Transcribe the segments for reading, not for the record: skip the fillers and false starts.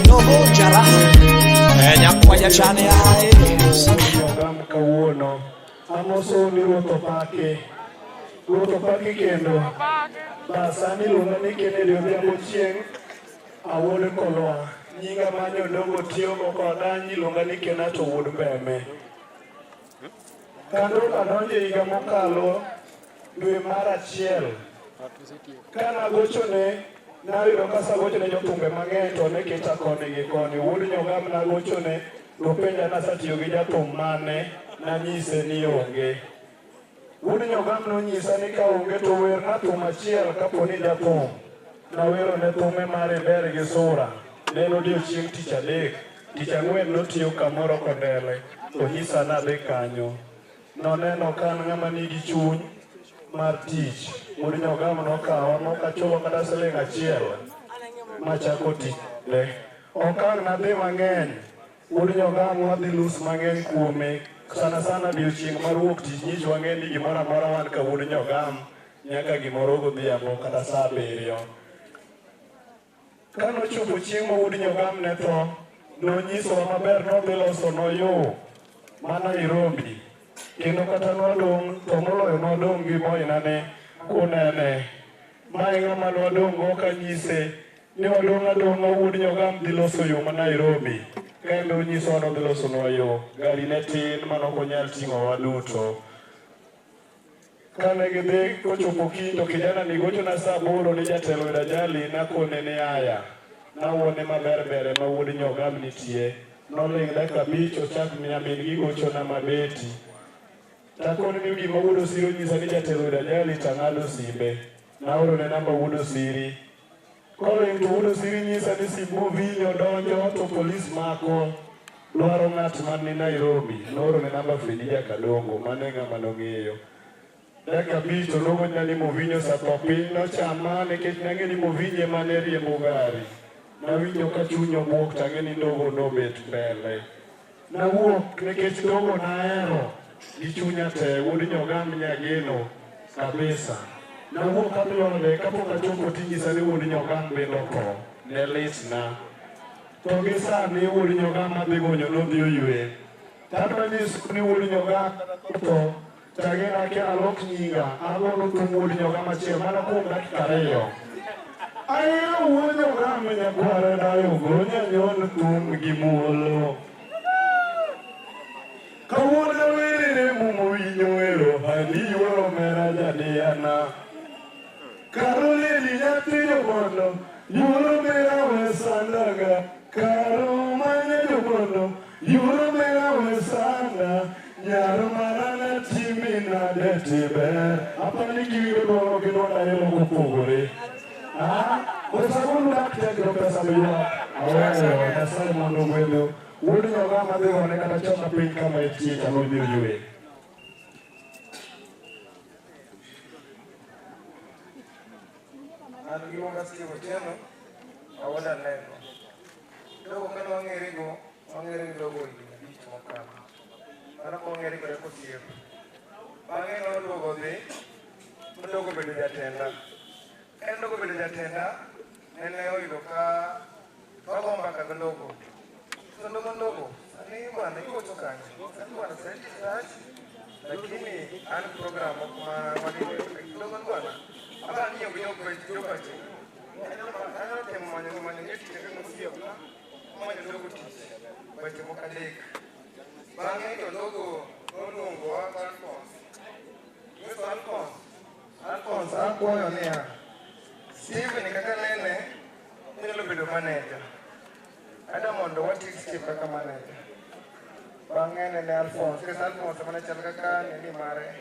Novo jara nyakwanya chane ae kawuono amoso ni ruoth opaki kendo basani luonga ni Kennedy Odhiambo Chieng' Awuod Kolwa nyinga mane odongo tiyogo koda nyiluonga ni Kenato Wuod Mbeme. Kando kadonjo higa mokalo dwe mar achiel kanagochone nayudo kasagochone jothumbe mang'eny to ne kita koni gi koni. Wuod Nyogam nagochone to penja nasatiyo gi jathum mane nanyise ni onge. Wuod Nyogam nonyisa ni ka onge to werna thum achiel kaponi jathum. Nawero ne thume mare ber gi sura. Neno odiochieng' tich adek, tich ang'wen notiyo kamoro Kondele to nyisa nadhi kanyo. Noneno kan ng'ama nigi chuny mar tich. Wuod Nyogam nokawa mokachulo kata siling achiel machako tich ne. Okang' nadhi mang'eny. Wuod Nyogam wadhi lus mang'eny kuome. Sana sana odiochieng' mar wuok tich nyich wang'e ni gimoro amora wan ka Wuod Nyogam nyaka gimoro godhiambo kata saa 7. Kanochopo chieng' ma Wuod Nyogam ne tho, nonyisowa maber nodhi loso yo ma Nairobi. Kendo kata nwadong' to moloyo nwadong' gi moinane kunene. Mae ng'ama nwadong' go kanyise ni wadong' adong'a Wuod Nyogam dhi loso yo ma Nairobi. Kendo onyisowa nodhi losonwa yo. Gari ne tin manokonyal ting'owa duto. Kane gidhi kochopo kiny to kijana ni gochona saa 8 ni jatelo Dajali nakone ni aya. Nawuone maber bere ma Wuod Nyogam nitie. Noling' dakika 5 ochak nyamin gochona mabeti. Takone ni gima Wuod Osiri onyisa ni jatelo Dajali tang'ado simbe. Naoro ne namba Wuod Osiri. Koling' to Wuod Osiri nyisa ni simb Ovinyo donjo to polis mako. Dwaro ng'at man ni Nairobi. Naoro ne namba Fedija Kadongo. Mane ng'ama nong'eyo. Dakika 5 to nogonya ni Ovinyo satho piny nochama nikech nang'e ni Ovinyo mane riembo gari. Nawinjo ka chuny obwok tang'e ni Ndogo nobet mbele. Nawuok nikech Ndogo nahero gi chunya te. Wuod Nyogam nyageno kabisa. Nawuok ablode kapok achopo tinyisa ni Wuod Nyogam bende otho. Ne litna. To gi sani Wuod Nyogam adhi gonyo nodhi oywe. Tadwanyiso ni Wuod Nyogam otho. Tagena ke alok nyinga. Agono thum Wuod Nyogam achiel mana kuom dakika 2. Ayo Wuod Nyogam nyakware dayo gonya nyon thum gi muolo. Kawuono werene mumo winyo ero handi yuoro mera jadiana. Karolini nyathi jobondo yuoro mera wesandaga. Karo manya jobondo yuoro mera wesanda. Nyaro marana timina deti ber. Apani kiwiro dono kinona elo kupugore. Osagonu dakte gro pesa biyo. Aweyo kasai mondo gwendo. Wuod Nyogam adhi gone kata choma piny kama itie chalo biro ywe. An giluonga Steve Otieno, Awuod Aneno. Dogo kane wang'ere gi Dogo higni 5 mokalo. Mano kong'ere kode kosiep. Bang'e noduogo dhi, Dogo bedo jatenda. En Dogo bedo jatenda, nene oyudo ka wago mbaka gi Dogo. So Ndogo, sani bwana iwacho kanye? Sani bwana senti rach, lakini an program ma wanini Dogo bwana. Aba niyo jopache. Anyalo temo manyo ng'eti kaka mosiep. Manyo Dogo tich. Bache moko adek. Bang'e to Dogo noluongowa Alphonse akwayo niya Steve ni kaka nene nyalo bedo manager. Ada mondo wati Steve kaka manager. Bang'e nene Alphonse mana chal kaka nini mare.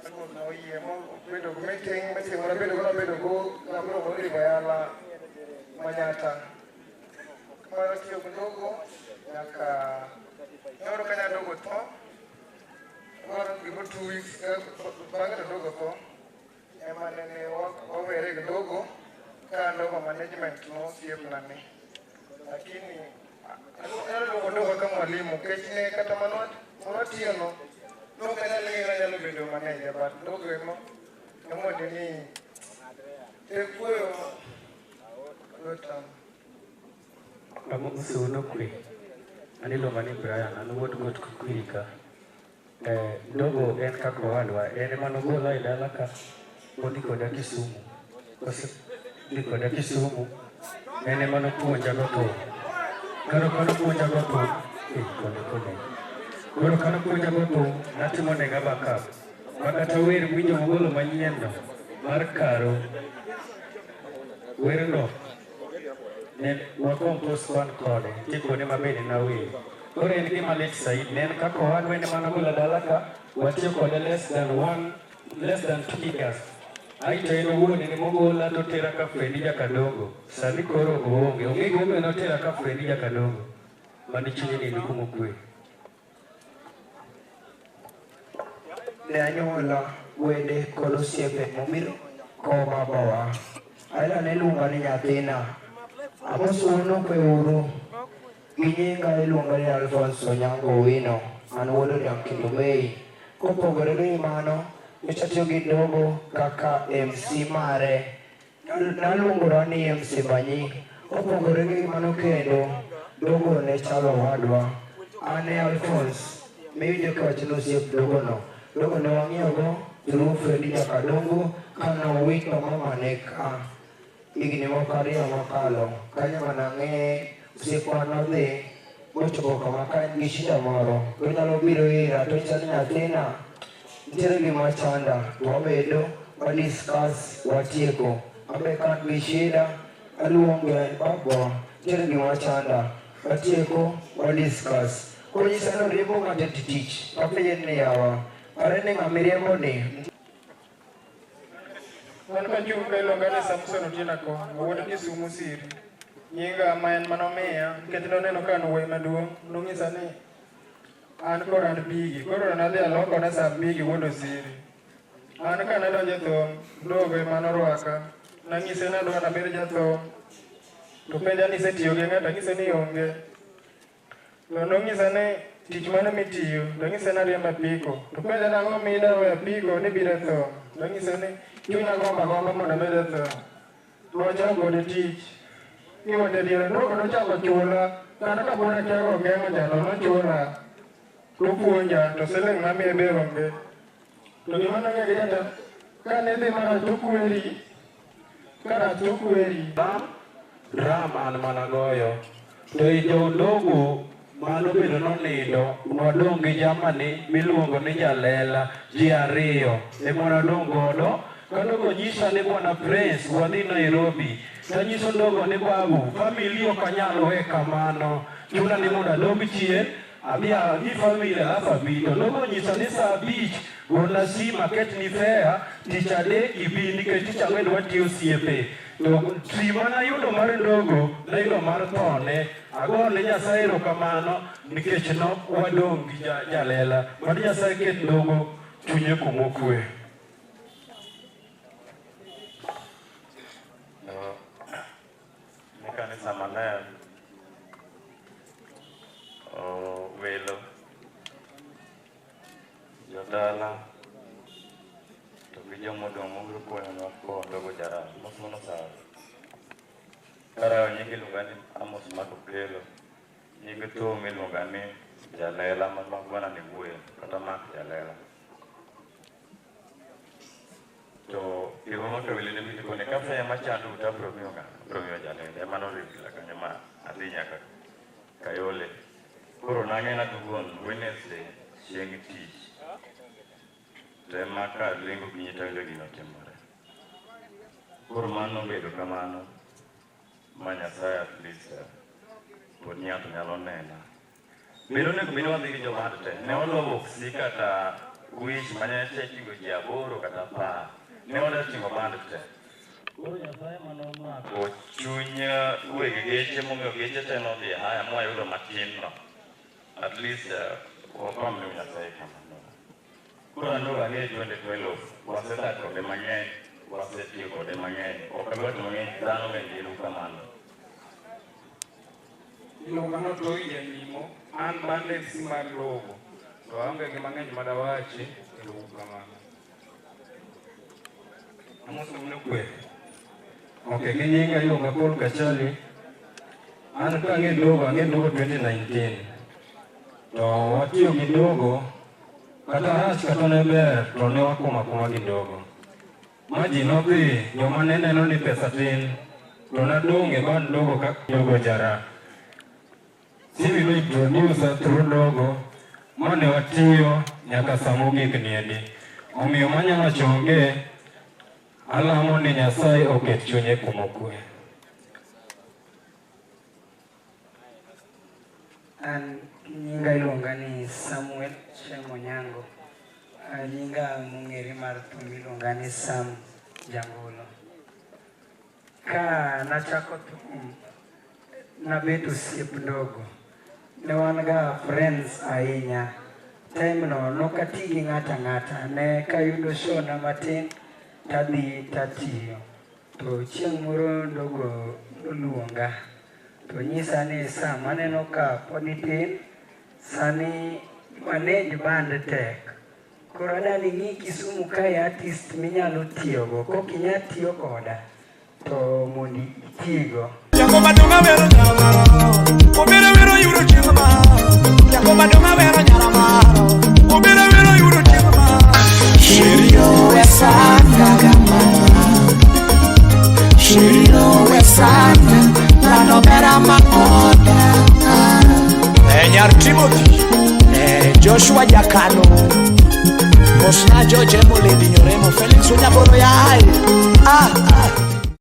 Alphonse na oyie mo bedo go meeting mora bedo go kabro go Bayala Manyata. Kamano tiyo gi Dogo nyaka Nyoro kanya Dogo tho. Moro gimo 2 weeks bang'e to Dogo tho. Ema nene wawere gi Dogo ka Dogo management nosiepna ni. Lakini anyalo luongo Dogo kaka mwalimu kech ne kata manwatiyono nyalo bedo manager but Dogo emoni ni kuoyo tam. Amusu no kwe. Ani lo mani Brian anu wot got kukwika. Dogo en kako wadwa en mano gola idala ka podi koda Kisumu. Kose di koda Kisumu en mano puonja go to. Karo puonja go to. Kone. Koro kano puonja go to natimo nega backup. Makata wer winjo mogolo manyien no mar karo. Wer no ne wakompos kwan kode tikone mabende na wer. Koro en gima lit saidi nen kako wadwa en mano gola dala ka watiyo kode less than 2 gigas. Aito en owuon en mogola to tera ka Fredi Jakadongo. Sani koro onge gome no tera ka Fredi Jakadongo. Mani chunye ni kumo kwe. Ne anyuola wede kod osiepe mobiro koma bawa. Aila ne luonga ni nyathina. Amosuono kwe uru. Ginyinga iluonga ni Alphonse Onyango Owino. An wuod Odiang Kindumei. Kopogore gi mano, michatiyo gi Dogo kaka MC mare. Naluongora ni MC Banyi. Kopogore gi mano kendo, Dogo ne chalo wadwa. Ane Alphonse. Miwinjo kawachino osiep Dogo no. Dogo ne wang'iyogo through Fredi Jakadongo kano wito mamane ka higni moko ariyo mokalo. Kanyo manang'e osiepwa nodhi mochopo kama ka en gi shida moro tonyalo biro ira to nyisa ni nyathina nitiere gima chanda to wabedo wadiscuss watieko. Abe ka an gi shida aluonge baba nitiere gima chanda watieko wadiscuss. Koro nyisa ni oriembo ng'ato tich kapenje ni yawa arene ng'amiriembo ni. An kachunga iluonga ni Samson Otieno Kongo, wuod Kisumu Siri. Nyinga ma en manomiya nikech noneno ka an wuoyi maduong', nonyisa ni an kod an Bigi. Koro nadhi alokone Sam Bigi wuod Osiri. An ka nadonjo e thum, Dogo ema norwaka. Nanyise ni adwa nabed jathum. To penja ni isetiyo gi ng'ato, anyise ni onge. To nonyisa ni tich mane mitiyo, nanyise ni ariembo apiko. To penja ni ang'o midwa we apiko ni biro e thum. Nanyise ni chunya gomba mondo abed e thum. To wachako kode tich. Iwate diere Dogo nochako chula. Kata ka pod akia go geng'o jalo nochula. Topuonja to siling namiye be onge. To gima nang'e gi jata kane dhi mana tok weri. Kana tok weri. Drum an mana goyo. To jo Dogo mano bedo nonindo nwadong' gi jamani miluongo ni Jalela ji ariyo ema nwadong' godo. Ka Dogo nyisa ni Bwana Prince wadhi Nairobi. Tanyiso Dogo ni babu famili ok anyal we kamano. Chuna ni mondo adog chien abia gi famili alafu abi. To Dogo nyisa ni saa 5 gona sima ket ni fea tich adek ibi nikech tich ang'wen watiyo osiepe. To sima nayudo mar Dogo nayudo mar thone. Agone Nyasaye erokamano nikech no wadong' gi Jalela. Mad Nyasaye ket Dogo chunye kumokwe. Kanisa maler welo jodala to gi jomodong' mobiro puonjonwa ko Dogo Jaral mosono sawa. Karawo nying iluonga ni Amos Makokelo, nying thum iluonga ni Jalela ma Bwana ni Bwel kata Mak Jalela. To iromo to wile ne biti kone kafe ya machandu uta promio Jalela ya mano rivila kanya ma adhi nyaka Kayole. Koro nang'ena dugon Wednesday chieng' tich. To ema ka lingo kinyi to yudo gino timore. Koro mano bedo kamano ma Nyasaye at least pod ng'ato nyalo nena. Bedo nego bino wadhi gi jomad te. Ne ologo oksi kata wish manya chechigo ji 8 kata 10. Ne wada ting'o band te. Koro Nyasaye manomako chuny weg geche mong'eyo geche te nodhi haya mwayudo matin no. At least wakomne Nyasaye kamano. Koro andoga ng'e 2012 wasedak kode mang'eny, wasetiyo kode mang'eny. Ok agwat mang'eny dhano bende erokamano. Iluonga notoinja nimo an bande si mar Dogo. To aonge gi mang'eny madawachi erokamano. Amoso mne kwe. Okay, kinyinga iluonga Paul Kachali. An ka ang'e dogo 2019. To watiyo gi dogo, kata rach kata ne ber, to ne wakoma gi dogo. Ma ji nodhi, joma ne neno ni pesa tin, to nadong' e band dogo ka dogo jara. CV no introduce through dogo, ma ne watiyo nyaka sa mogik niedi. Omiyo manyalo chonge, alamo ni Nyasaye oket chunye kumokwe. An nyinga iluonga ni Samuel Chemonyango. Nyinga mong'ere mar thum iluonga ni Sam Jangolo. Ka nachako thum, nabet osiep ndogo. Ne wan ga friends ahinya. Time no nokati gi ng'ata ng'ata. Ne kayudo show na matin, tadhi tatiyo. To chieng' moro ndogo oluonga. To nyisa ni Sam, aneno ka pod itin, sani manage band tek. Koro adani ng'i Kisumu kae artist minyalo tiyogo, kok inya tiyo koda, to mondi itigo. Jango madonga vero nyaramaro, obere vero yuro chingama. Jango madonga vero nyaramaro, obere vero yuro chingama. Shirio esanga gamana, Shirio esanga, lano bera maoda. Nyar Timothy, Joshua Jakano, Osna George Emole Dinyoremo, Felix Unyaboro ya hai.